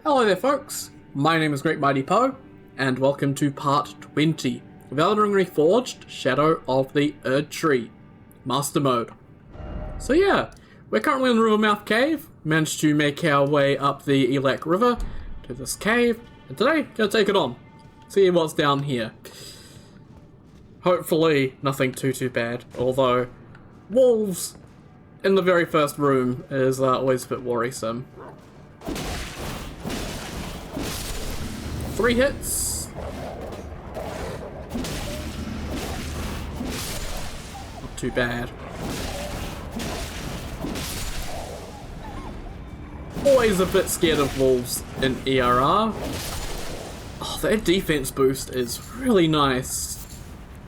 Hello there folks, my name is Great Mighty Poe, and welcome to part 20 of Elden Ring Reforged, Shadow of the Erdtree, Master Mode. So yeah, we're currently in the Rivermouth cave, managed to make our way up the Elak River to this cave, and today, gonna take it on, see what's down here. Hopefully nothing too bad, although wolves in the very first room is always a bit worrisome. 3 hits. Not too bad. Always a bit scared of wolves in ERR. Oh, their defense boost is really nice.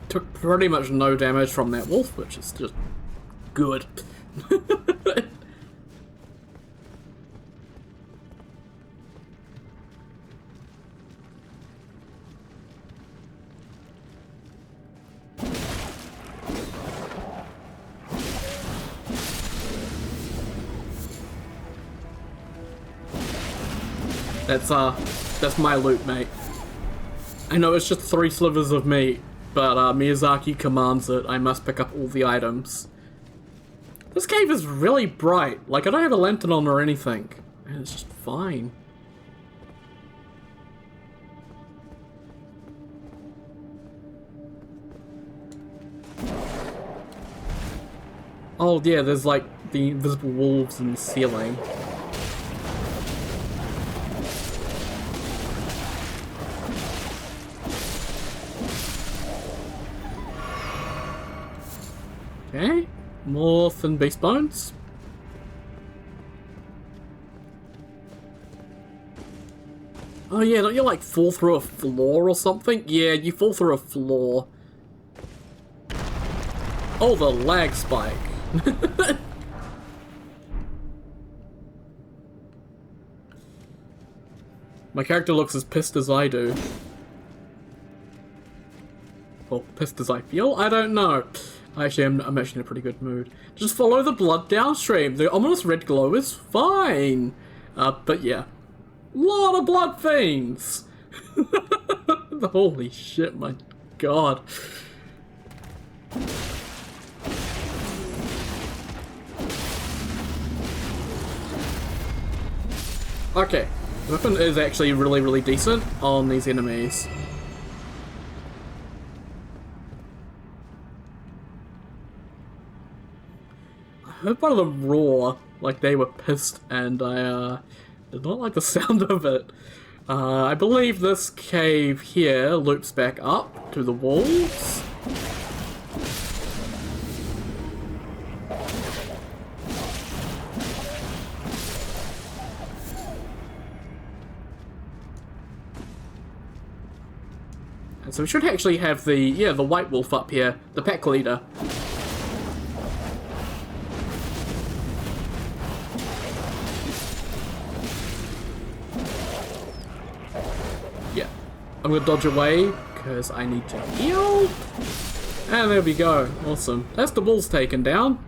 Took pretty much no damage from that wolf, which is just good. That's my loot, mate. I know it's just 3 slivers of meat, but Miyazaki commands it. I must pick up all the items. This cave is really bright. Like, I don't have a lantern on or anything. And it's just fine. Oh yeah, there's like the invisible wolves in the ceiling. Okay, more thin beast bones. Oh yeah, don't you like fall through a floor or something? Yeah, you fall through a floor. Oh, the lag spike. My character looks as pissed as I do. Or pissed as I feel? I don't know. Actually, I'm actually in a pretty good mood. Just follow the blood downstream. The ominous red glow is fine. But yeah. Lot of blood fiends! Holy shit, my god. Okay. The weapon is actually really decent on these enemies. I heard one of them roar like they were pissed, and I did not like the sound of it. I believe this cave here loops back up to the walls. And so we should actually have the white wolf up here, the pack leader. I'm gonna dodge away, because I need to heal. And there we go. Awesome. That's the wolves taken down.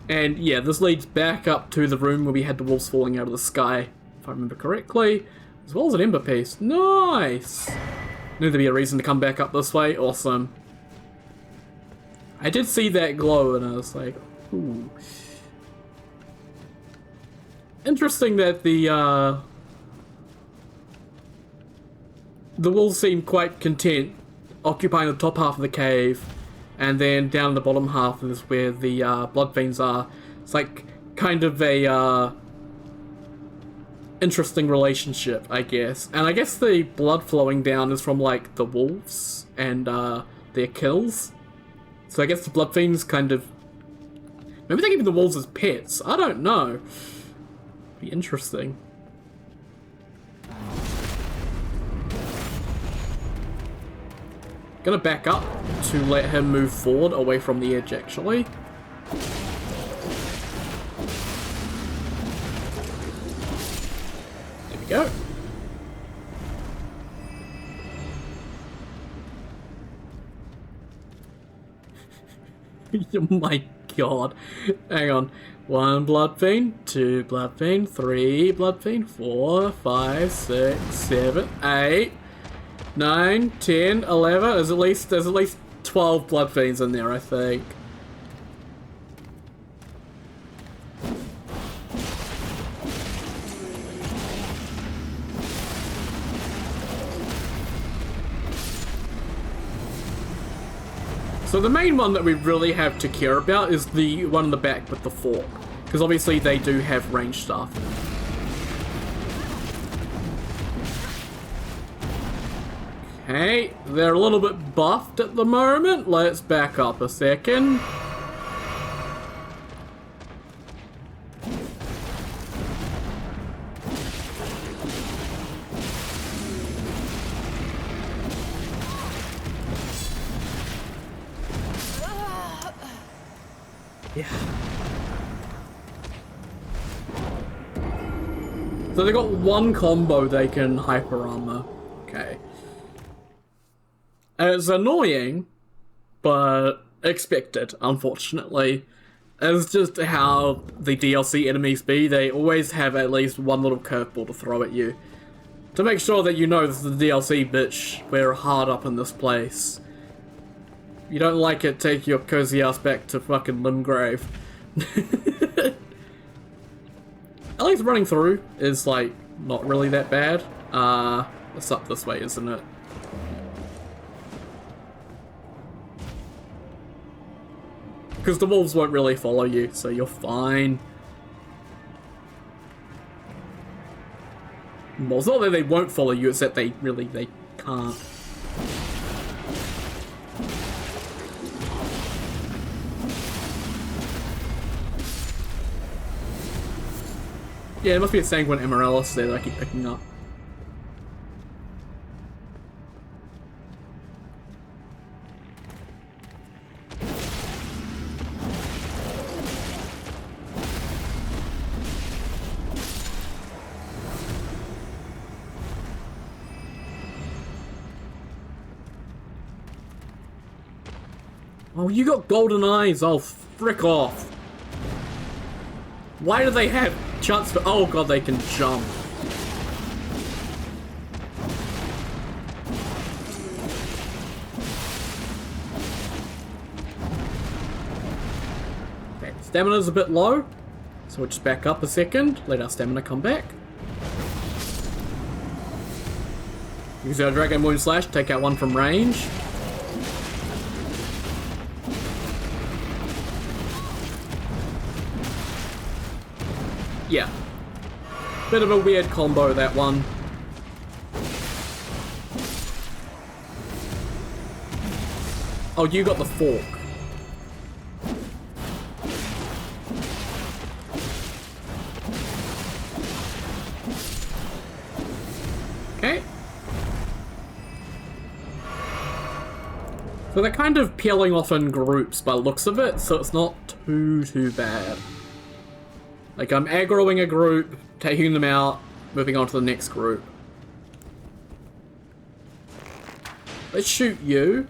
And yeah, this leads back up to the room where we had the wolves falling out of the sky, if I remember correctly. As well as an ember piece. Nice! Knew there'd be a reason to come back up this way. Awesome. I did see that glow and I was like, ooh. Interesting that the wolves seem quite content occupying the top half of the cave, and then down in the bottom half is where the blood veins are. It's like kind of a interesting relationship, I guess. And I guess the blood flowing down is from like the wolves and their kills. So I guess the blood fiends kind of, maybe they're keeping the wolves as pets. I don't know. Be interesting. Gonna back up to let him move forward away from the edge, actually. There we go. Oh my god. Hang on. 1 blood fiend, 2 blood fiend, 3 blood fiend, 4, 5, 6, 7, 8, 9, 10, 11. There's at least 12 blood fiends in there, I think. So the main one that we really have to care about is the one in the back with the fork, because obviously they do have range stuff. Okay, they're a little bit buffed at the moment. Let's back up a second. Yeah. So they got one combo they can hyper armor. Okay. It's annoying, but expected, unfortunately. It's just how the DLC enemies be. They always have at least one little curveball to throw at you. To make sure that you know this is the DLC, bitch. We're hard up in this place. You don't like it, take your cozy ass back to fucking Limgrave. At least running through is, like, not really that bad. It's up this way, isn't it? Because the wolves won't really follow you, so you're fine. Well, it's not that they won't follow you, it's that they can't. Yeah, it must be a Sanguine Amaryllis there that I keep picking up. Oh, you got golden eyes. Oh, frick off. Why do they have chance for... Oh god, they can jump. Okay, stamina's a bit low. So we'll just back up a second. Let our stamina come back. Use our Dragon Moon Slash, take out one from range. Yeah. Bit of a weird combo, that one. Oh, you got the fork. Okay. So they're kind of peeling off in groups by the looks of it, so it's not too bad. Like, I'm aggroing a group, taking them out, moving on to the next group. Let's shoot you.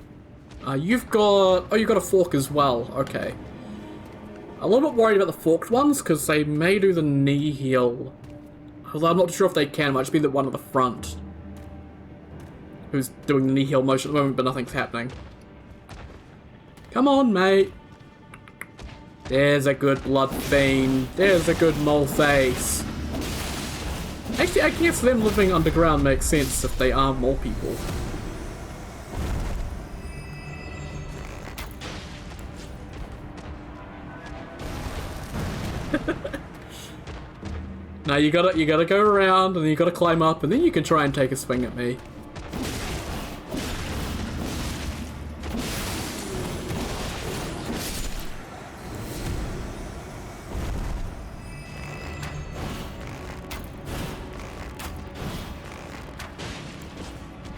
You've got... Oh, you've got a fork as well. Okay. A little bit worried about the forked ones, because they may do the knee heal. Although I'm not sure if they can. It might just be the one at the front who's doing the knee heal motion at the moment, but nothing's happening. Come on, mate. There's a good blood fiend. There's a good mole face. Actually, I guess them living underground makes sense if they are mole people. Now you gotta go around and you gotta climb up and then you can try and take a swing at me.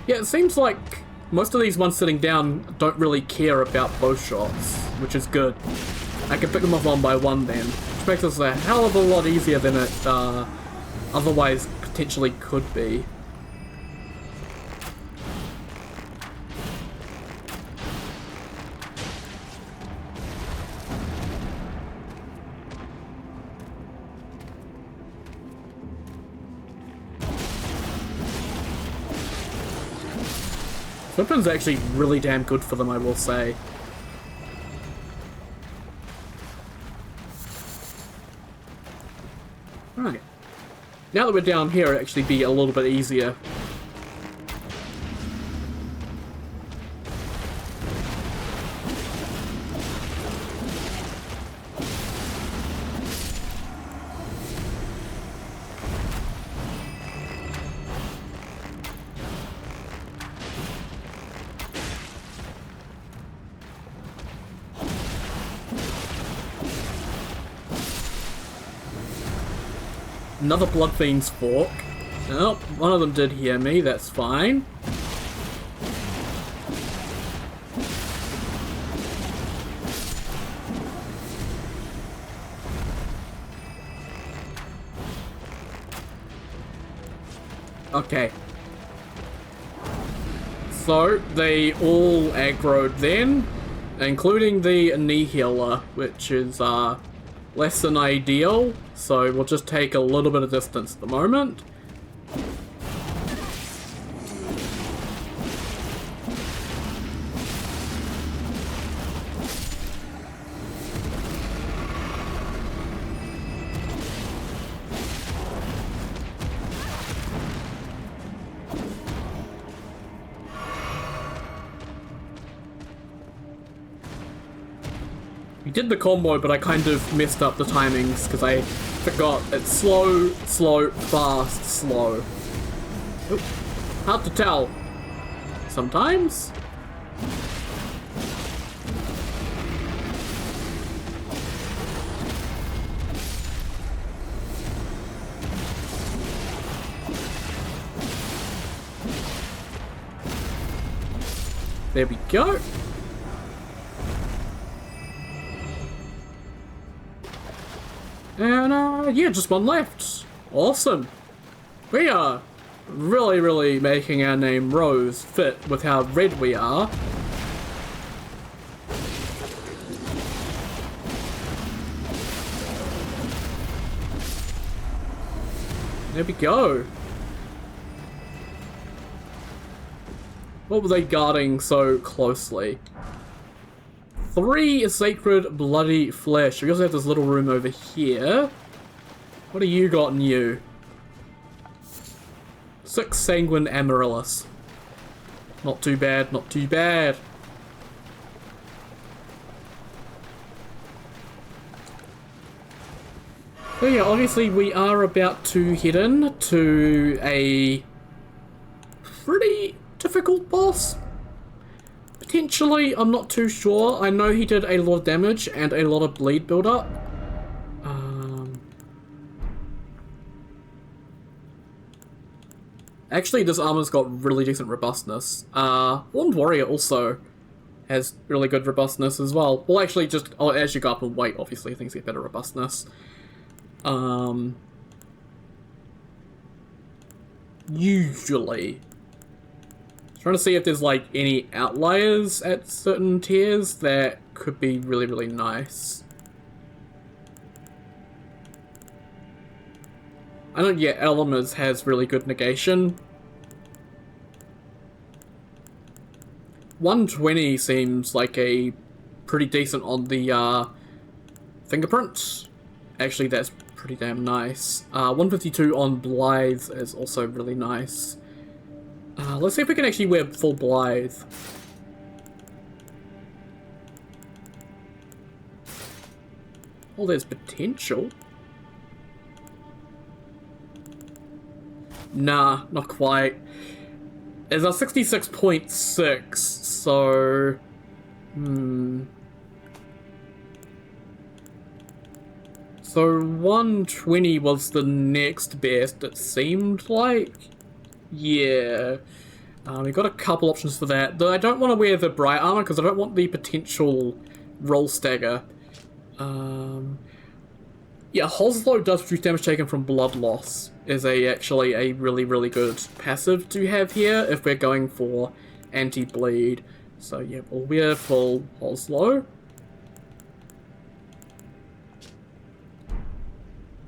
Yeah, it seems like most of these ones sitting down don't really care about bow shots, which is good. I can pick them off one by one then, which makes this a hell of a lot easier than it otherwise potentially could be. Flippin's actually really damn good for them, I will say. Right. Now that we're down here, it'll actually be a little bit easier. Another Bloodfiend's Fork. Oh, one of them did hear me, that's fine. Okay. So, they all aggroed then, including the knee healer, which is, less than ideal, so we'll just take a little bit of distance at the moment. We did the combo, but I kind of messed up the timings because I forgot it's slow, slow, fast, slow. Oop. Hard to tell. Sometimes. There we go. And, yeah, just one left. Awesome. We are really, really making our name Rose fit with how red we are. There we go. What were they guarding so closely? 3 sacred bloody flesh. We also have this little room over here. What do you got in you? 6 sanguine amaryllis. Not too bad, not too bad. So yeah, obviously we are about to head in to a pretty difficult boss. Potentially, I'm not too sure. I know he did a lot of damage and a lot of bleed build-up. Actually, this armor's got really decent robustness. Horned Warrior also has really good robustness as well. Well, actually, just as you go up in weight, obviously, things get better robustness. Usually. Trying to see if there's like any outliers at certain tiers that could be really, really nice. I know, yeah, Elemis has really good negation. 120 seems like a pretty decent on the fingerprints. Actually, that's pretty damn nice. 152 on Blythe is also really nice. Let's see if we can actually wear full Blythe. Oh, there's potential. Nah, not quite. It's a 66.6, so... So 120 was the next best, it seemed like. Yeah. We got a couple options for that. Though I don't want to wear the bright armor because I don't want the potential roll stagger. Yeah, Hoslow does reduce damage taken from blood loss. Is actually a really, really good passive to have here if we're going for anti-bleed. So yeah, we'll wear full Hoslow.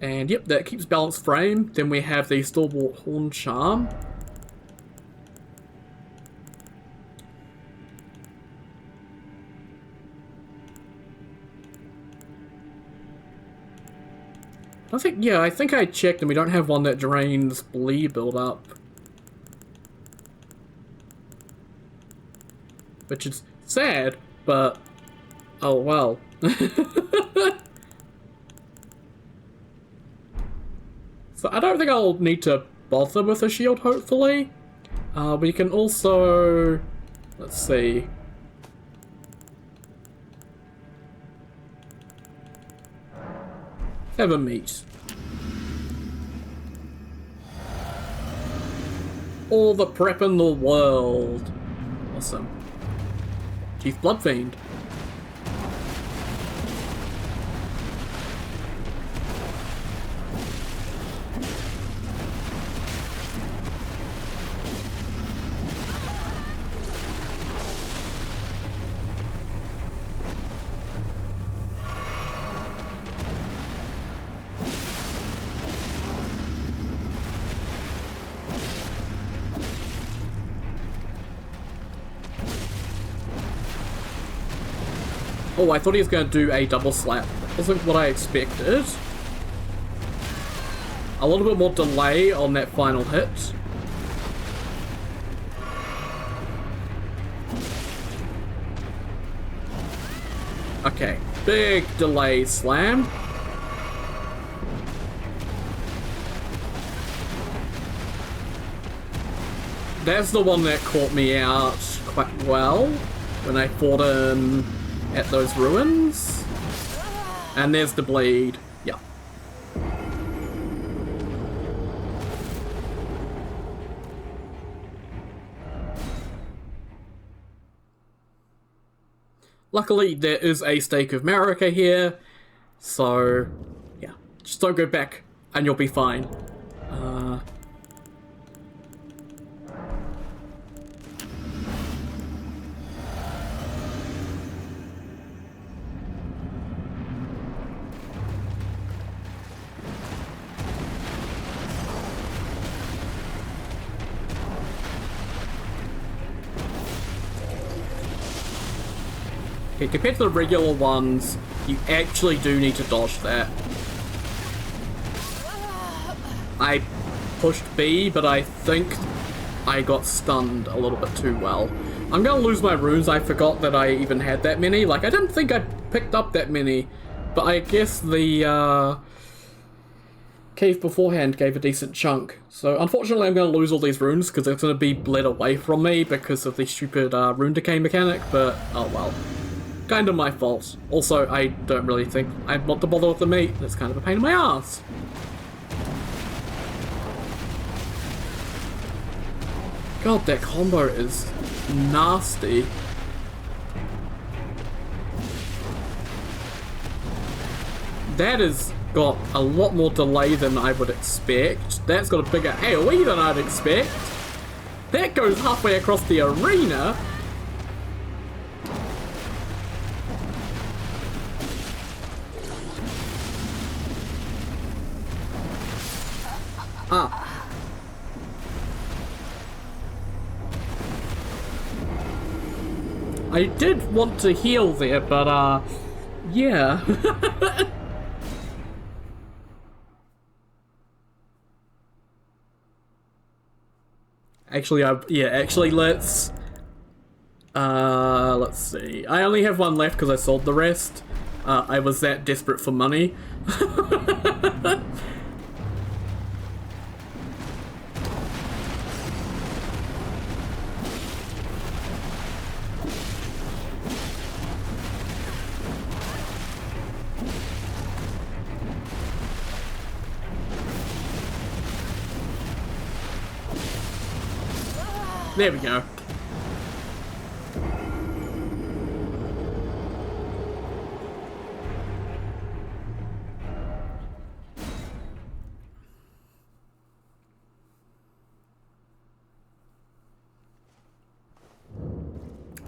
And yep, that keeps balanced frame. Then we have the Stalwart Horn Charm. I think I checked and we don't have one that drains bleed build-up. Which is sad, but oh well. So I don't think I'll need to bother with a shield, hopefully. We can also... let's see. Have a meet. All the prep in the world. Awesome. Chief Bloodfiend. Oh, I thought he was going to do a double slap. That wasn't what I expected. A little bit more delay on that final hit. Okay, big delay slam. That's the one that caught me out quite well when I fought him at those ruins. And there's the bleed. Yeah. Luckily, there is a stake of Marika here, so yeah, just don't go back and you'll be fine. Okay, compared to the regular ones, you actually do need to dodge that. I pushed B, but I think I got stunned a little bit too well. I'm gonna lose my runes. I forgot that I even had that many. Like, I didn't think I picked up that many, but I guess the cave beforehand gave a decent chunk. So unfortunately I'm gonna lose all these runes because it's gonna be bled away from me because of the stupid rune decay mechanic, but oh well. Kind of my fault. Also, I don't really think I want to bother with the meat. That's kind of a pain in my ass. God, that combo is nasty. That has got a lot more delay than I would expect. That's got a bigger AoE than I'd expect. That goes halfway across the arena. Ah. I did want to heal there, but yeah. Actually, let's see. I only have one left because I sold the rest. I was that desperate for money. There we go.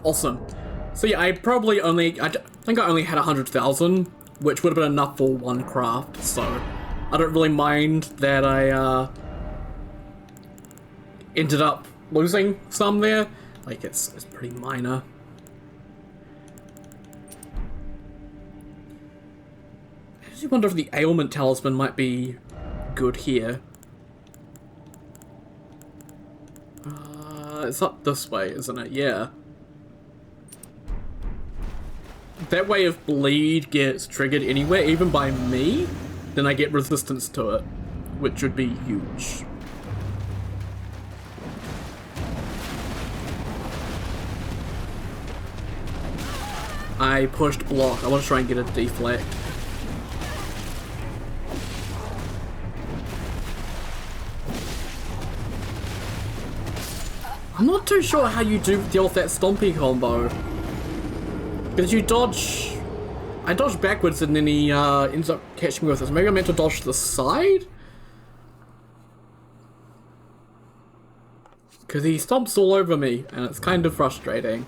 Awesome. So yeah, I think I only had 100,000, which would have been enough for one craft, so I don't really mind that I ended up losing some there. Like, it's pretty minor. actually wonder if the ailment talisman might be good here. It's up this way, isn't it? Yeah. That way if bleed gets triggered anywhere, even by me, then I get resistance to it, which would be huge. I pushed block. I want to try and get a deflect. I'm not too sure how you deal with that Stompy combo. Because you dodge... I dodged backwards and then he ends up catching me with this. Maybe I meant to dodge to the side? Because he stomps all over me and it's kind of frustrating.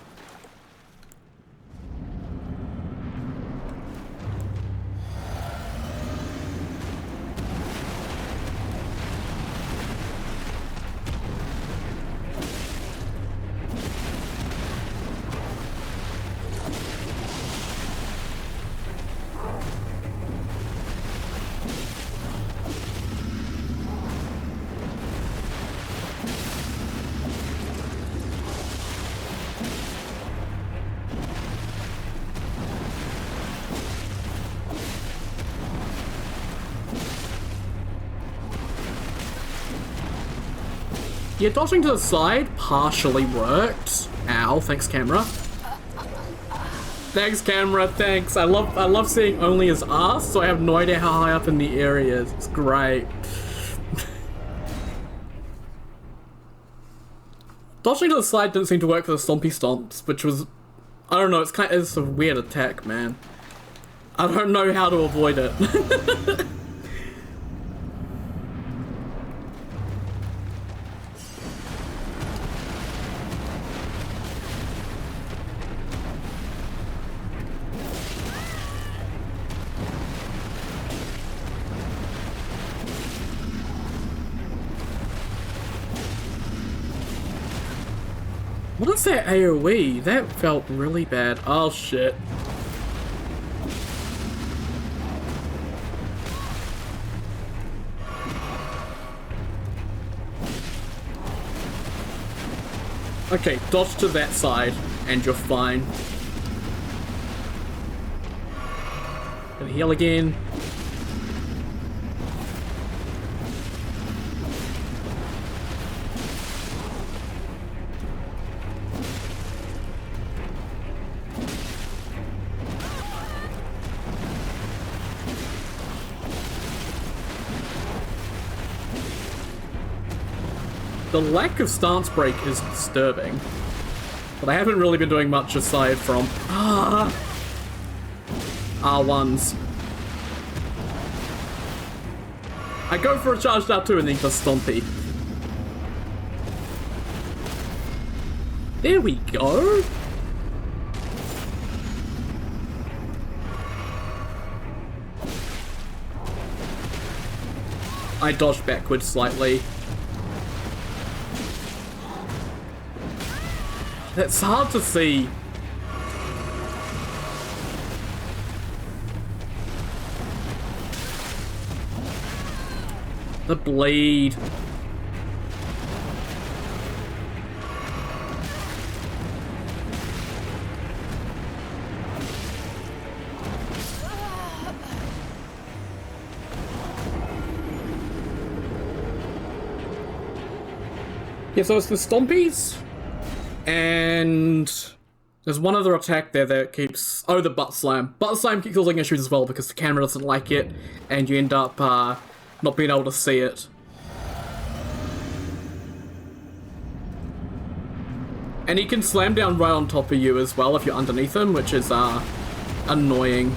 Yeah, dodging to the side partially worked. Ow, thanks camera. Thanks camera, thanks. I love seeing only his ass, so I have no idea how high up in the air he is. It's great. Dodging to the side didn't seem to work for the Stompy Stomps, which was... I don't know, it's a weird attack, man. I don't know how to avoid it. What is that AoE? That felt really bad. Oh shit. Okay, dodge to that side and you're fine. Gonna heal again. The lack of stance break is disturbing, but I haven't really been doing much aside from R1s. I go for a charge now too and then just Stompy. There we go. I dodged backwards slightly. That's hard to see. The bleed. Yeah, so it's the Stompies. And there's one other attack there that keeps... Oh, the Butt Slam. Butt Slam keeps causing issues as well because the camera doesn't like it and you end up not being able to see it. And he can slam down right on top of you as well if you're underneath him, which is annoying.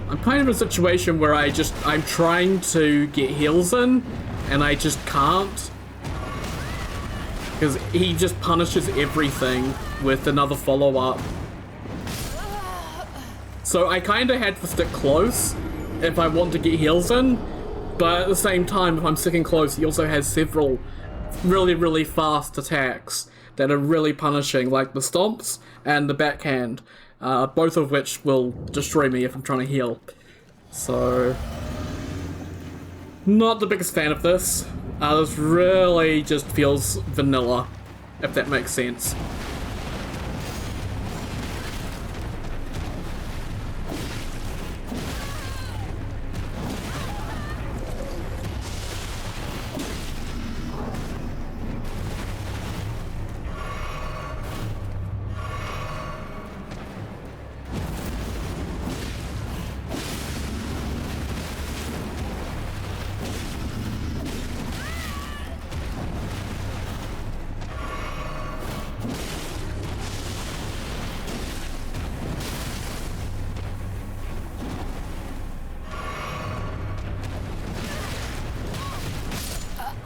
I'm kind of in a situation where I'm trying to get heals in, and I just can't. Because he just punishes everything with another follow-up. So I kind of had to stick close if I want to get heals in, but at the same time, if I'm sticking close, he also has several really, really fast attacks that are really punishing, like the stomps and the backhand, both of which will destroy me if I'm trying to heal. So, not the biggest fan of this. This really just feels vanilla, if that makes sense.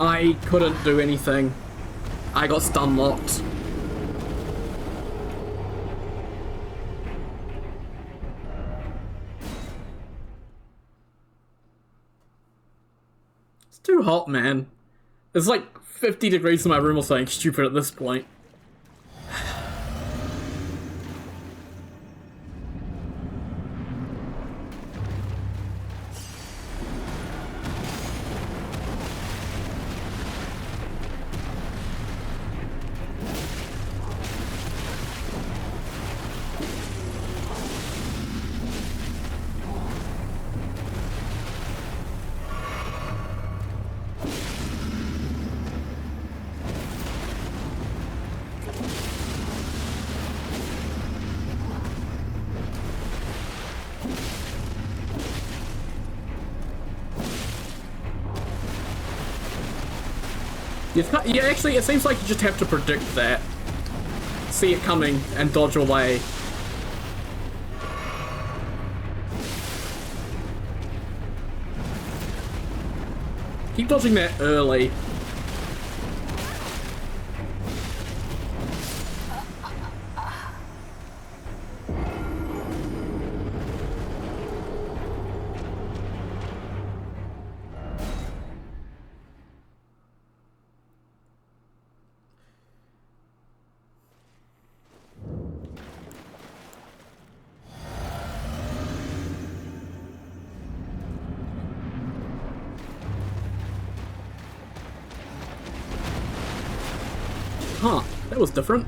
I couldn't do anything. I got stun locked. It's too hot, man. It's like 50 degrees in my room or something stupid at this point. Yeah, actually, it seems like you just have to predict that. See it coming and dodge away. Keep dodging that early. Huh, that was different.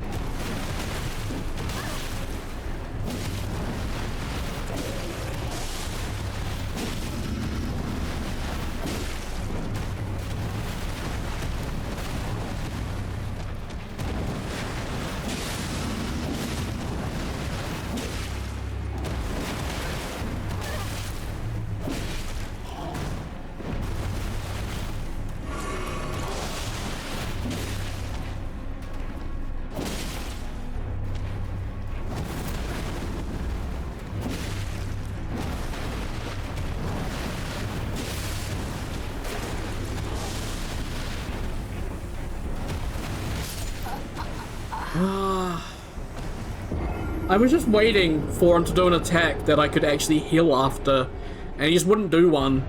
I was just waiting for him to do an attack that I could actually heal after, and he just wouldn't do one.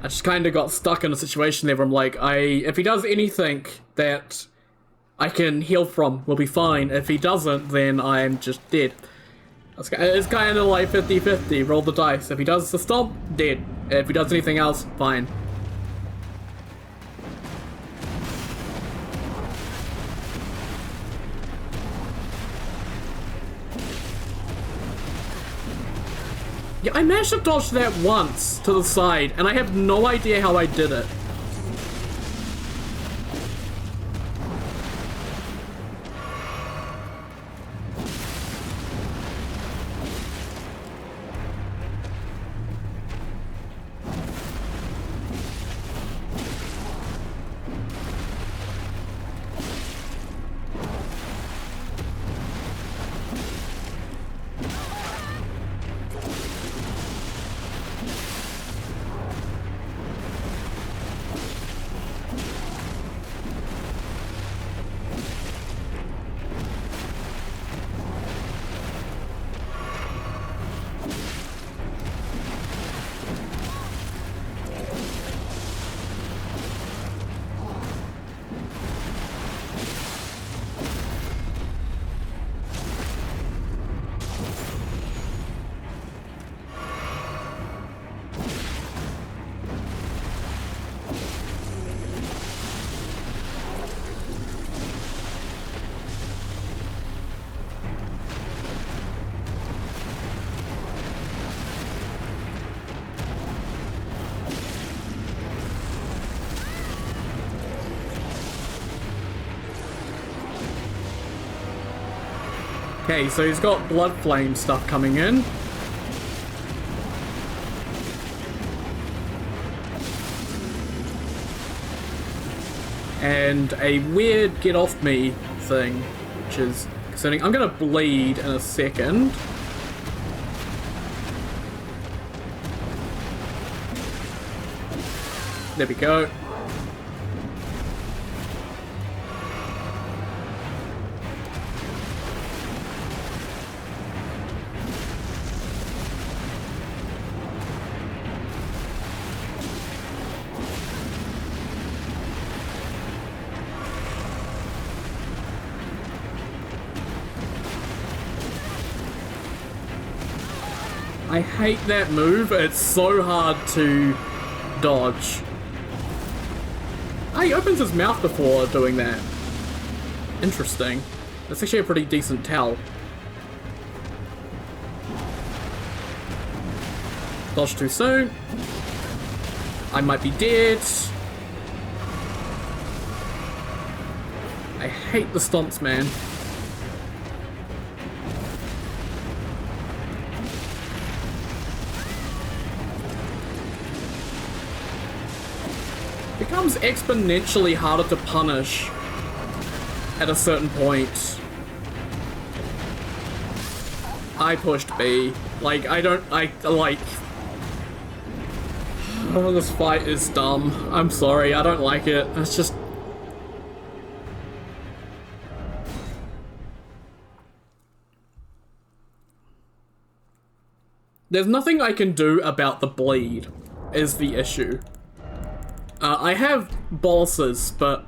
I just kind of got stuck in a situation there where I'm like, if he does anything that I can heal from, we'll be fine. If he doesn't, then I'm just dead. It's kind of like 50-50, roll the dice. If he does the stomp, dead. If he does anything else, fine. Yeah, I managed to dodge that once to the side, and I have no idea how I did it. Okay, so he's got blood flame stuff coming in. And a weird get off me thing, which is concerning. I'm gonna bleed in a second. There we go. I hate that move. It's so hard to dodge. Oh, he opens his mouth before doing that. Interesting. That's actually a pretty decent tell. Dodge too soon. I might be dead. I hate the stomps, man. Becomes exponentially harder to punish at a certain point. I pushed B. Like, oh, this fight is dumb. I'm sorry, I don't like it. It's just... There's nothing I can do about the bleed, is the issue. I have boluses, but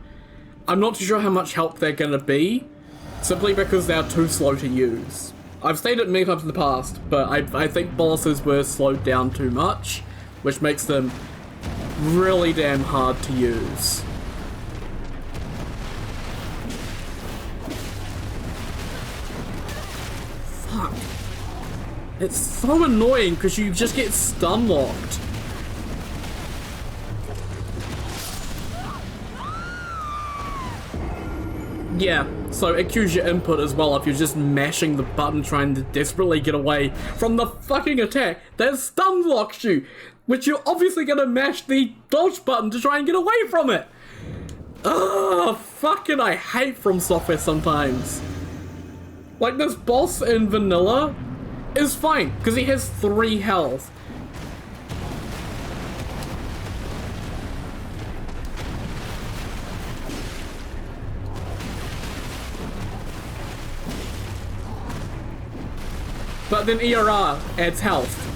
I'm not too sure how much help they're gonna be, simply because they're too slow to use. I've stated it many times in the past, but I think boluses were slowed down too much, which makes them really damn hard to use. Fuck. It's so annoying because you just get stun locked. Yeah, so it cues your input as well if you're just mashing the button trying to desperately get away from the fucking attack that stun locks you, which you're obviously gonna mash the dodge button to try and get away from it. Ugh, fucking I hate From Software sometimes. Like, this boss in vanilla is fine, because he has 3 health. But then ERR adds health.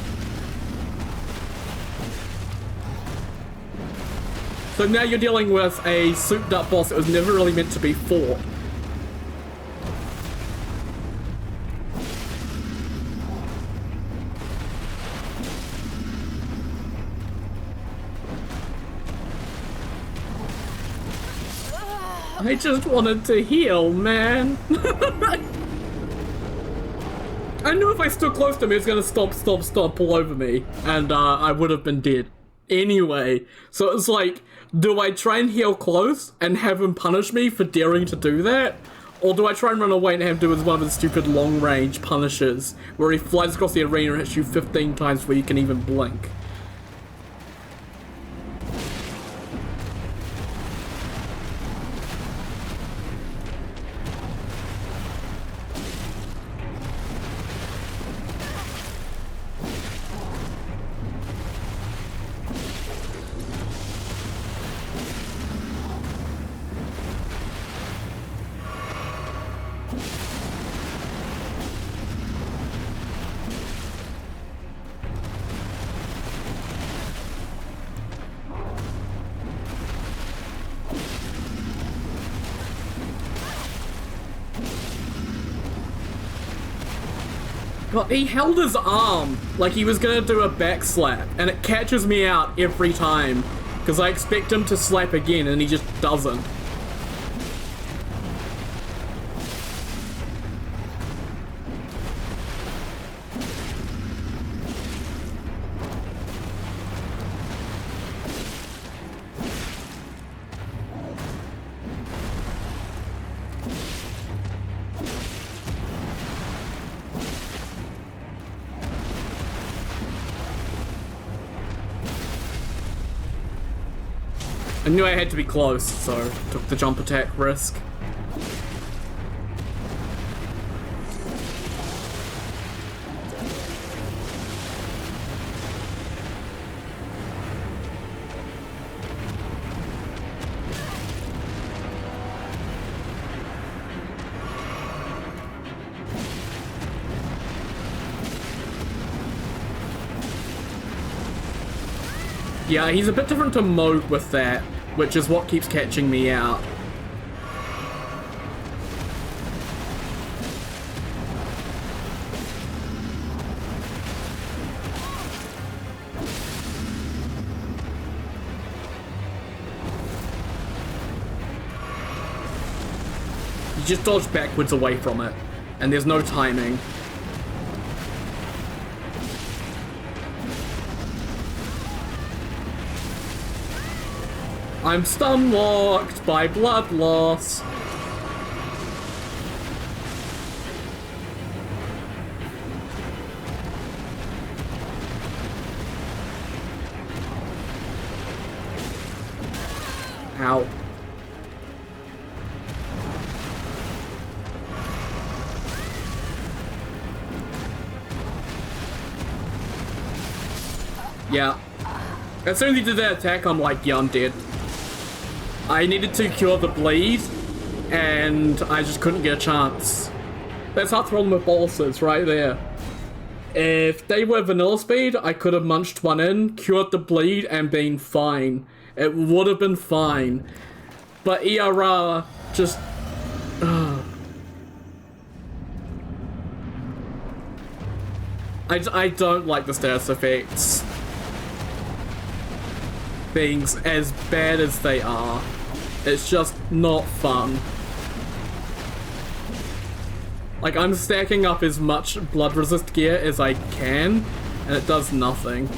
So now you're dealing with a souped up boss that was never really meant to be fought. I just wanted to heal, man. I knew if I stood close to him, he was gonna stop, pull over me, and I would have been dead anyway. So it's like, do I try and heal close and have him punish me for daring to do that? Or do I try and run away and have him do one of his stupid long-range punishes, where he flies across the arena and hits you 15 times before you can even blink? God, he held his arm like he was gonna do a back slap, and it catches me out every time, because I expect him to slap again and he just doesn't. I knew I had to be close, so took the jump attack risk. Yeah, he's a bit different to Moog with that, which is what keeps catching me out. You just dodge backwards away from it, and there's no timing. I'm stun-locked by blood loss. Ow. Yeah. As soon as he did that attack, I'm like, yeah, I'm dead. I needed to cure the bleed, and I just couldn't get a chance. That's half the problem with bosses, right there. If they were vanilla speed, I could have munched one in, cured the bleed, and been fine. It would have been fine. But ERR just... I don't like the status effects being as bad as they are. It's just not fun. Like, I'm stacking up as much blood resist gear as I can, and it does nothing.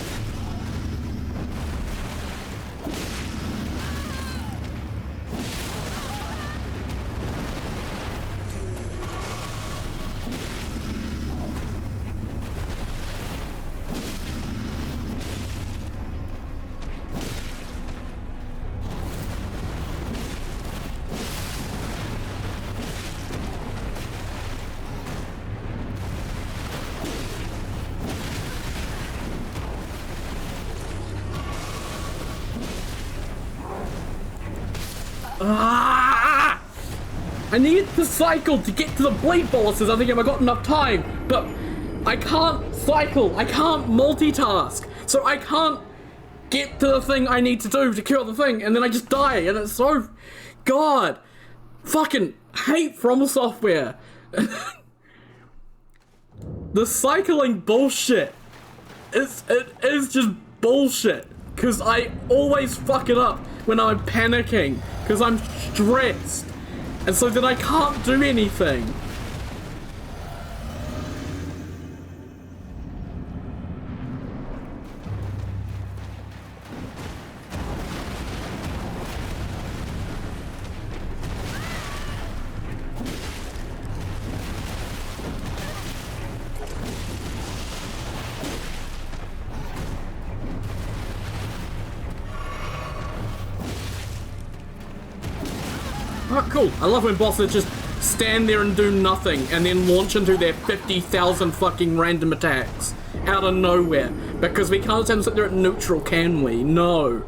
I need to cycle to get to the bleed bosses. I think I've got enough time, but I can't cycle. I can't multitask. So I can't get to the thing I need to do to cure the thing, and then I just die, and it's so... God. Fucking hate From Software. The cycling bullshit. It is just bullshit. Because I always fuck it up when I'm panicking. Because I'm stressed. And so then I can't do anything. Oh, cool. I love when bosses just stand there and do nothing and then launch into their 50,000 fucking random attacks out of nowhere. Because we can't stand sit there at neutral, can we? No.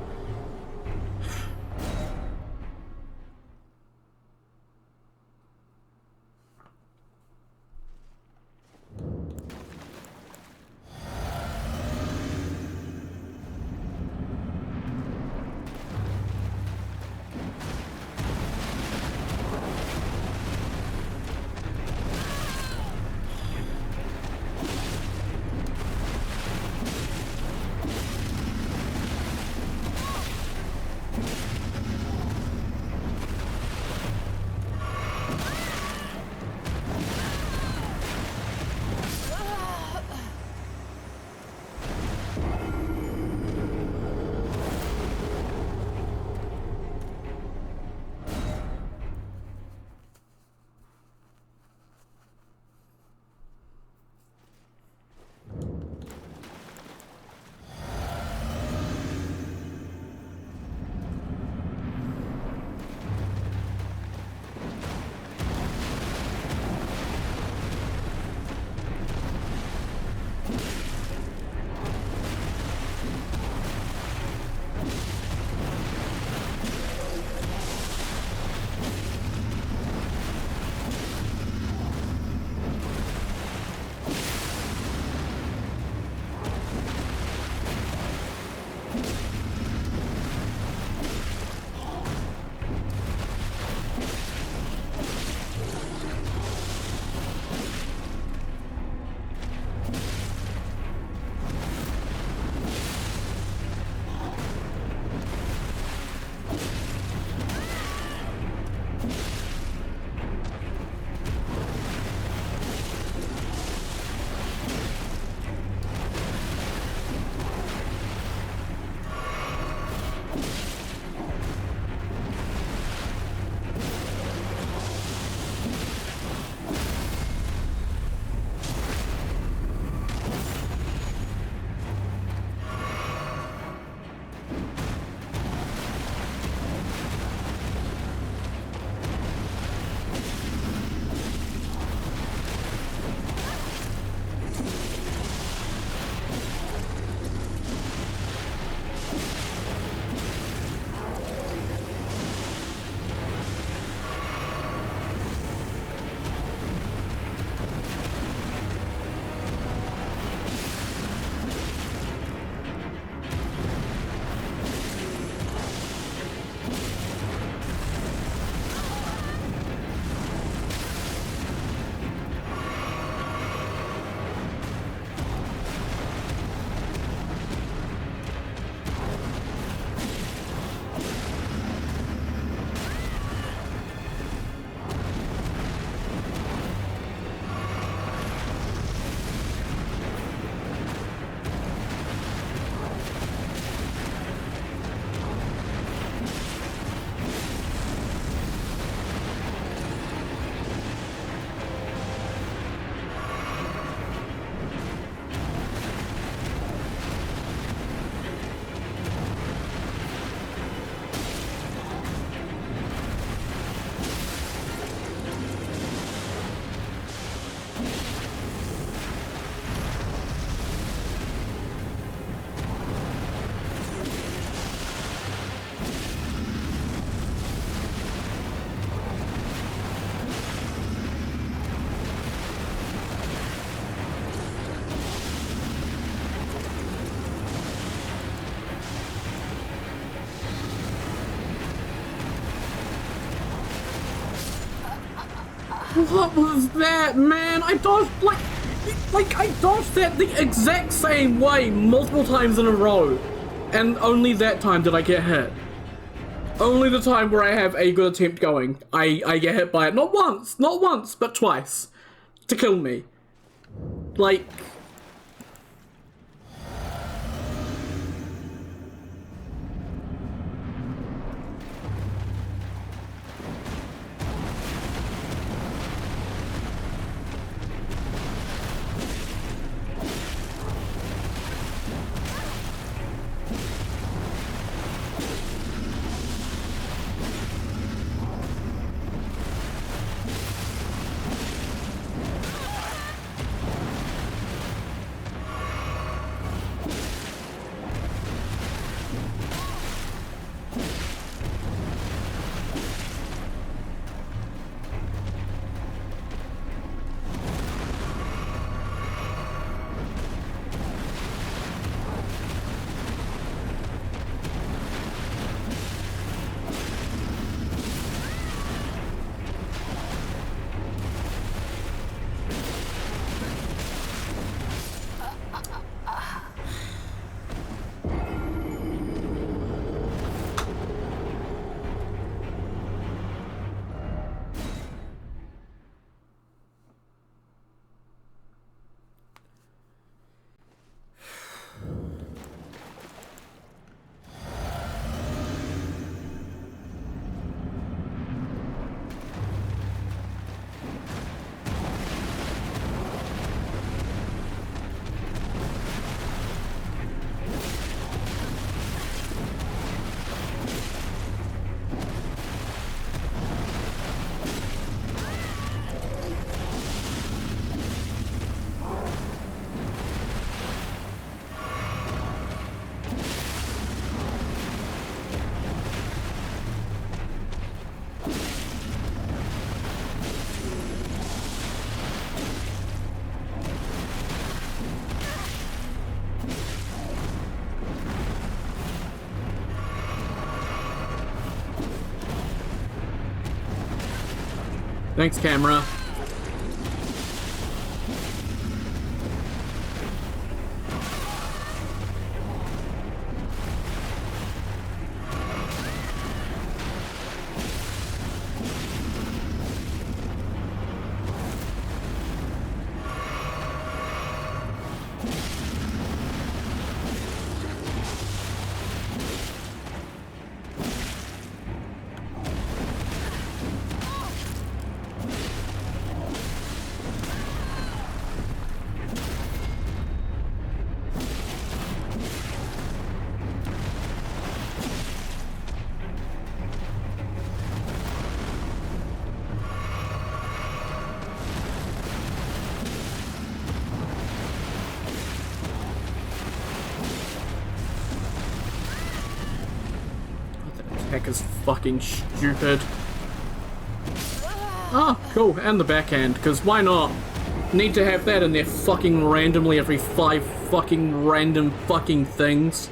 What was that, man? I dodged, I dodged that the exact same way multiple times in a row. And only that time did I get hit. Only the time where I have a good attempt going, I get hit by it. Not once, but twice. To kill me. Like... Thanks, camera. Heck is fucking stupid. Ah, cool, and the backhand, because why not? Need to have that in there fucking randomly every 5 fucking random fucking things.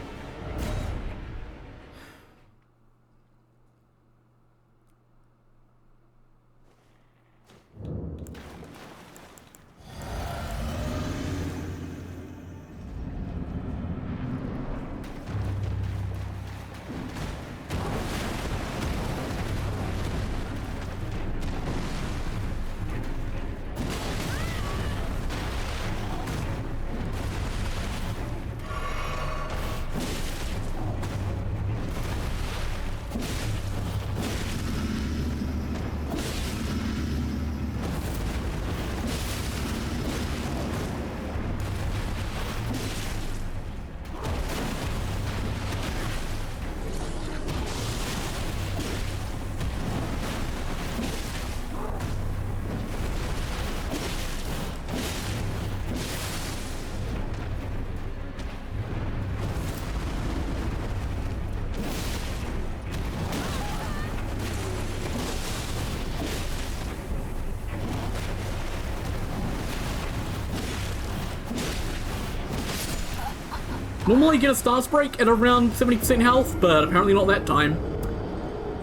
Normally get a stance break at around 70% health, but apparently not that time.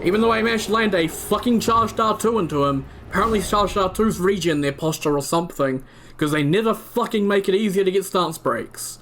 Even though I managed to land a fucking charged R2 into him, Apparently Shao-2's regen their posture or something, because they never fucking make it easier to get stance breaks.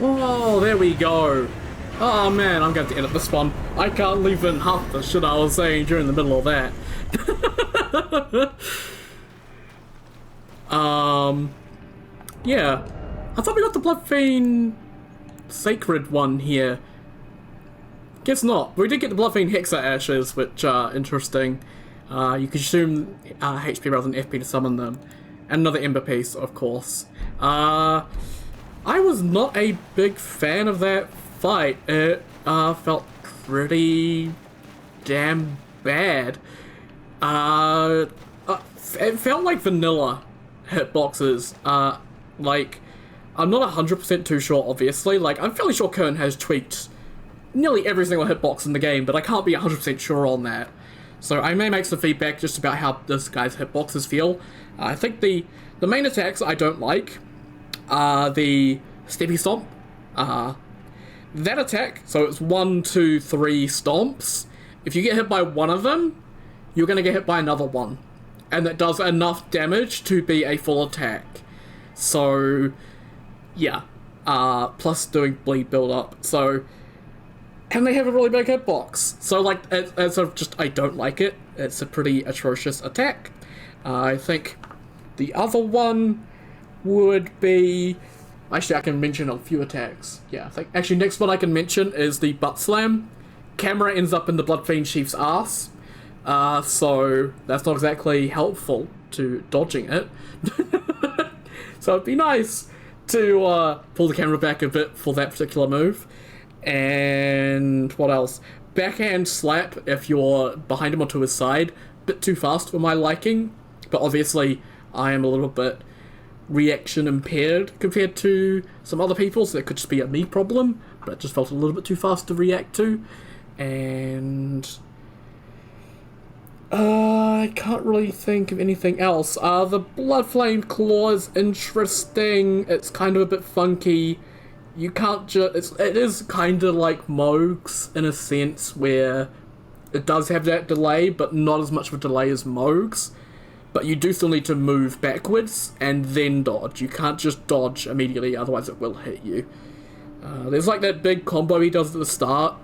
Oh, there we go. Oh man, I'm going to edit this one. I can't leave in half the shit I was saying during the middle of that. Yeah. I thought we got the Bloodfiend Sacred one here. Guess not. We did get the Bloodfiend Hexa Ashes, which are interesting. You can consume HP rather than FP to summon them. And another Ember Piece, of course. I was not a big fan of that fight. It felt pretty damn bad. It felt like vanilla hitboxes. Like, I'm not 100% too sure, obviously. Like, I'm fairly sure Kern has tweaked nearly every single hitbox in the game, but I can't be 100% sure on that. So I may make some feedback just about how this guy's hitboxes feel. I think the main attacks I don't like are the Steppy Stomp. That attack, so it's 1, 2, 3 stomps. If you get hit by one of them, you're going to get hit by another one. And that does enough damage to be a full attack. So, yeah. Plus doing bleed build up. So, and they have a really big hitbox. So, like, as of just, I don't like it. It's a pretty atrocious attack. I think the other one would be... Actually, I can mention a few attacks. Yeah, I think... Actually, next one I can mention is the Butt Slam. Camera ends up in the Bloodfiend Chief's ass. So that's not exactly helpful to dodging it. So it'd be nice to pull the camera back a bit for that particular move. And what else? Backhand slap if you're behind him or to his side. Bit too fast for my liking. But obviously I am a little bit reaction impaired compared to some other people, so it could just be a me problem. But it just felt a little bit too fast to react to. And... I can't really think of anything else. The Blood Flame Claw is interesting. It's kind of a bit funky. You can't just... It is kind of like Moog's in a sense where it does have that delay, but not as much of a delay as Moog's. But you do still need to move backwards and then dodge. You can't just dodge immediately, otherwise it will hit you. There's like that big combo he does at the start,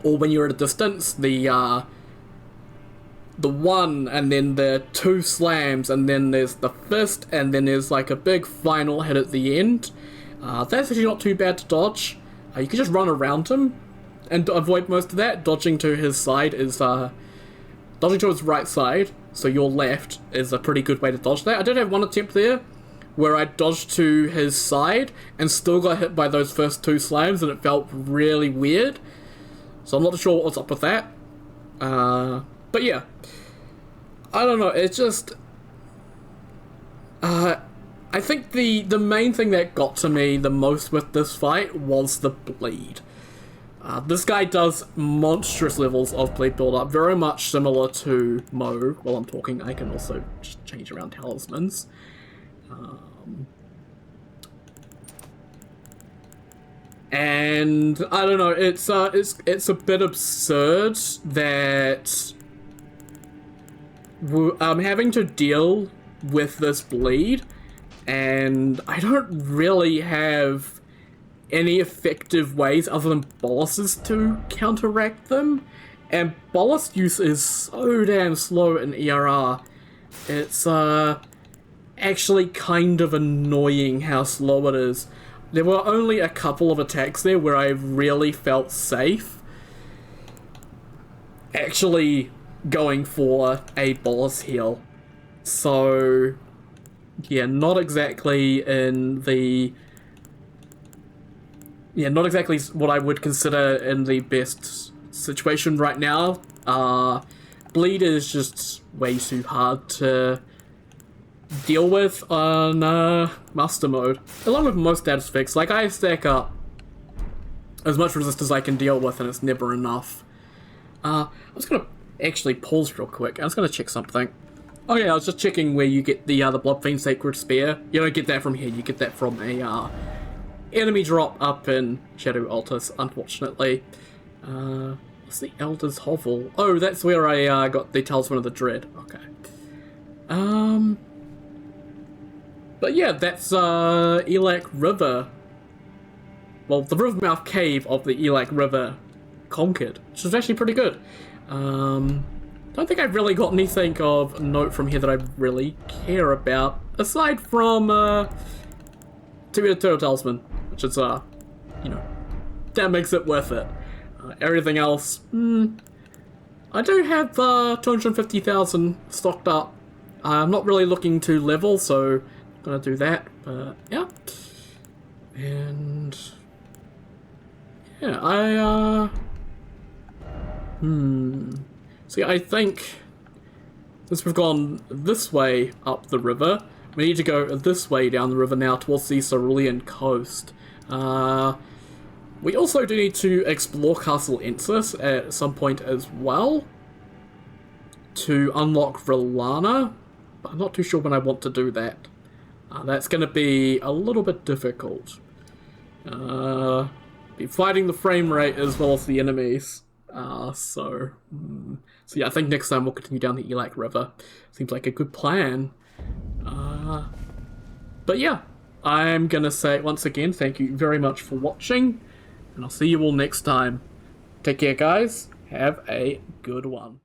or when you're at a distance, the one, and then the 2 slams, and then there's the fist, and then there's like a big final hit at the end. That's actually not too bad to dodge. You can just run around him and avoid most of that. Dodging to his side is, dodging to his right side, so your left, is a pretty good way to dodge that. I did have one attempt there where I dodged to his side and still got hit by those first 2 slams, and it felt really weird. So I'm not sure what's up with that. But yeah, I don't know, it's just... I think the main thing that got to me the most with this fight was the bleed. This guy does monstrous levels of bleed build-up, very much similar to Mo. While I'm talking, I can also just change around talismans. And I don't know, it's a bit absurd that I'm having to deal with this bleed, and I don't really have any effective ways other than boluses to counteract them. And bolus use is so damn slow in ERR. It's actually kind of annoying how slow it is. There were only a couple of attacks there where I really felt safe actually going for a bolus heal. So, yeah, not exactly not exactly what I would consider in the best situation right now. Bleed is just way too hard to deal with on Master Mode. Along with most status fix, like I stack up as much resist as I can deal with, and it's never enough. I was gonna actually pause real quick. I was gonna check something. Oh yeah, I was just checking where you get the Bloodfiend Sacred Spear. You don't get that from here, you get that from a enemy drop up in Shadow Altus, unfortunately. What's the Elder's Hovel? Oh, that's where I got the Talisman of the Dread. Okay. But yeah, that's Elak River. Well, the Rivermouth cave of the Elak River conquered, which is actually pretty good. Don't think I've really got anything of note from here that I really care about, aside from Two-Headed Turtle Talisman, which is, you know, that makes it worth it. Everything else, I do have 250,000 stocked up. I'm not really looking to level, so I'm gonna do that, but yeah. And yeah, see, I think since we've gone this way up the river, we need to go this way down the river now towards the Cerulean coast. We also do need to explore Castle Ensis at some point as well to unlock Relana, but I'm not too sure when I want to do that. That's going to be a little bit difficult. Be fighting the frame rate as well as the enemies. So yeah, I think next time we'll continue down the Elak River. Seems like a good plan. But yeah, I'm gonna say once again, thank you very much for watching, and I'll see you all next time. Take care, guys. Have a good one.